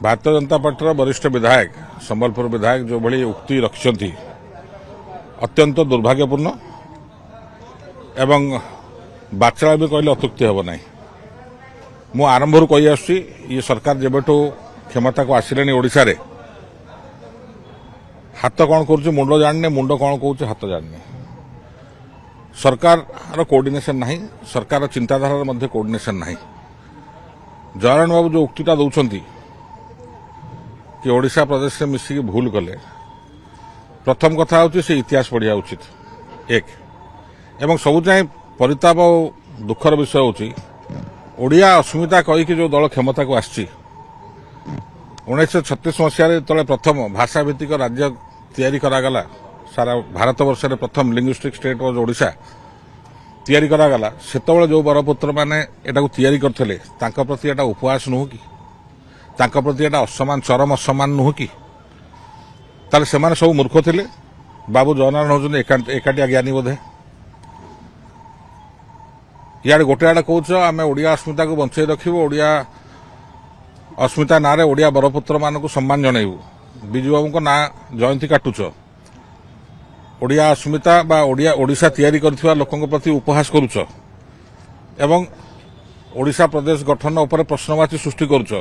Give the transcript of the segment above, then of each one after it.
Bharatiya Janata party वरिष्ठ विधायक संबलपुर विधायक जो भली उक्ति रखिंट अत्यंत दुर्भाग्यपूर्ण एवं बाचाल भी कहले अत्युक्ति हेब ना। मु आरंभ कही आसुची ये सरकार जेबेठू क्षमता को आसिले ओडिशा रे हाथ कौन कर मुंड जाने मुंड कौन कौन हाथ जाने। सरकार कोऑर्डिनेशन नहीं, सरकार चिंताधारा मध्य कोऑर्डिनेशन नहीं। जयनारायण बाबू जो उक्तिटा दौरान कि ओडिशा प्रदेश में मिसिकी भूल कले, प्रथम कथा हूँ से इतिहास पढ़िया उचित एक एवं सब जाए परिताप और दुखर विषय हूँ ओडिया अस्मिता कहीकि जो दल क्षमता को आसी 1936 मसीह जो प्रथम भाषा भित्तिक राज्य तैयारी करागला सारा भारत वर्ष में प्रथम लिंग्विस्टिक स्टेट वाज ओडिशा तैयारी करागला सेतबेले जो बरपुत्र माने एटाको तैयारी करथिले तांका प्रति एटा उपहास नुह कि तांका प्रति एटा असमान चरम असमान नुह कि ताले सेमाने सब मूर्ख थिले। बाबू जयनारायण होजन एकाटिया ज्ञानी बोधे यार गोटे आड़े कौच आम ओडिया अस्मिता को बंचाई रखिबु, ओडिया अस्मिता ना रे ओडिया बरपुत्र मानक सम्मान जनइबु, बिजू बाबू को ना जयंती काटुच, ओडिया अस्मिता बा ओडिया ओडिशा तैयारी करथिबा लोकंक प्रति उपहास करूच एवं ओडिशा प्रदेश गठन उपर प्रश्नवाची सृष्टि करूच।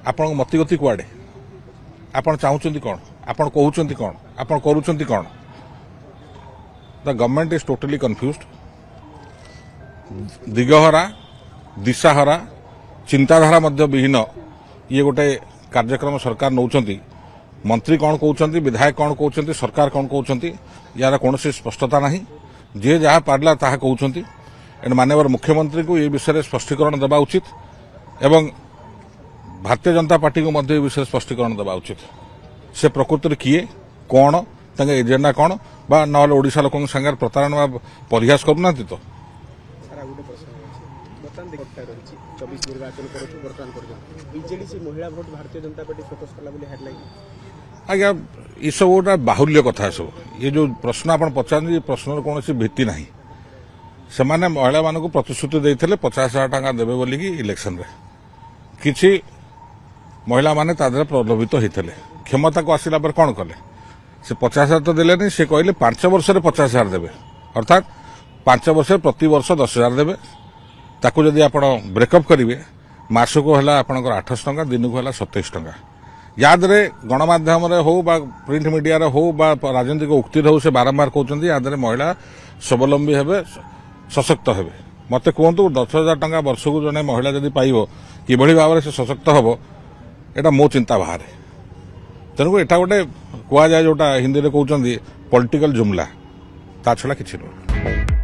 आपण मतिगति कुआडे, आपण चाहूचंती कोन, आपण कहउचंती कोन, आपण करूचंती कोन। The government is totally confused, दिगहरा दिशाहरा चिंताधारा मध्य विहीन ये गोटे कार्यक्रम सरकार नौचंती। मंत्री कौन कहते, विधायक कौन कहते, सरकार कौन कहते, यार कौन स्पष्टता नहीं। जे जहाँ पार्ला ताहा कहते एंड माननीय मुख्यमंत्री को ये विषय में स्पष्टीकरण देवा उचित एवं भारतीय जनता पार्टी को मध्य विषय स्पष्टीकरण देवा उचित। से प्रकृति किए कौन तांगे एजेंडा कौन बा ना ओडिशा लोक संगे प्रतारणा परिहास करूना तो आज्ञा ये सब गोटा बाहुल्य कथा सब। ये जो प्रश्न आप पचार प्रश्न कौन भित्ति ना से महिला मान प्रतिश्रुति देते 50,000 टका देवे बोलिकी इलेक्शन रे किछि महिला माने तादरे प्रलोभित होते क्षमता को आसिला पर कौन कले से 50,000 तो देले से कहले 5 वर्ष 50,000 देवे अर्थात 5 वर्ष प्रति वर्ष 10,000 देवे। ताकू जदि आप ब्रेकअप करेंगे मासक है आपंकर 800 टका दिन को है 27 टका। याद रे गणमाध्यम हो बा प्रिंट मीडिया हो बा राजनीतिक उक्ति हो से बारंबार कहते याद महिला स्वावलंबी हेबे सशक्त हेबे। मते कहतु 10,000 टका वर्ष को जने महिला जदि पाइबो किभଳି भाव से सशक्त हेबो एटा मो चिंता बाहर। तेणुक एटा गोटे कह जाए जोटा हिंदी में कहते पॉलिटिकल जुमला ता छड़ा किछि नहीं।